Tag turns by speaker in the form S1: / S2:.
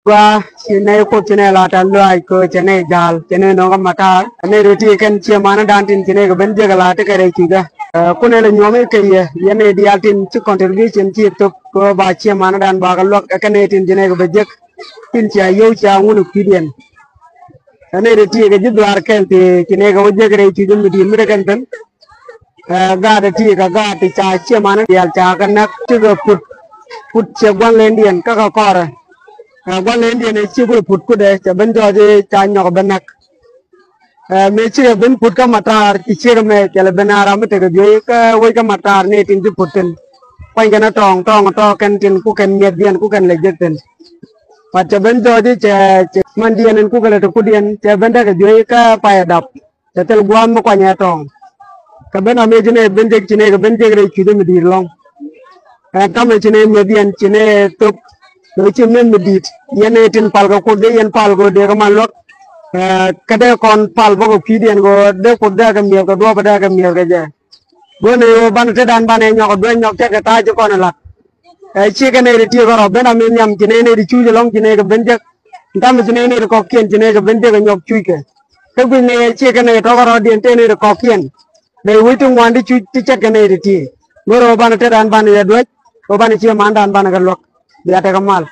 S1: qua chene ko chene la tan lo ai ko chene jal chene no ga mata ne roti ken che mana dan tin chene ga ben je ga la te kare ki ga ko ne le nyome ke ye ne di altin ci contribution ci to ko ba che mana dan ba ga lo ka ne tin chene ga be je tin cha yo cha ngunu pidien ne roti ga ji dwar ken ti chene ga je ga ti dum di mi kan tan ga de ti ga ti cha che mana dial cha ga nak ti ga put che gwan len dien ka ko ra gwan len dien ci ko put ku de cha ben jo je cha nyok benak me ci ben put ka matar ci ci me cha le benara me te ga jo ka wo ka matar ne tin ju putin pa ga na tong to kan tin ku kan me dien ku kan le je ten pa cha ben jo je cha man dien ku ka le to ku dien cha ben da ga jo ka pa ya dap cha tel guam ko nya tong ka ben ame jine ben de chine ga ben de re chi de mi dir long ka me chine me dien chine to do chi men mi dit yene tin pal ga ko de yen pal go de ga man lok ka de kon pal bo ko pi dien go de ko da ga mi ga do ba da ga mi ga je go ne yo ban te dan ban e nyok do nyok te ga ta ji ko na la chi ga ne ri ti go ben ame nyam chine ne ri chu je long chine ga ben de ndam chine ne ko kien chine ga ben de ga nyok chu ke ka gu ne chi ga ne to go dien te ne ko kien để với tung quan đi chui chết cái này thì ngồi ở ban tết an ban ya duet ở ban chia man dan ban cái lok dia ta kamal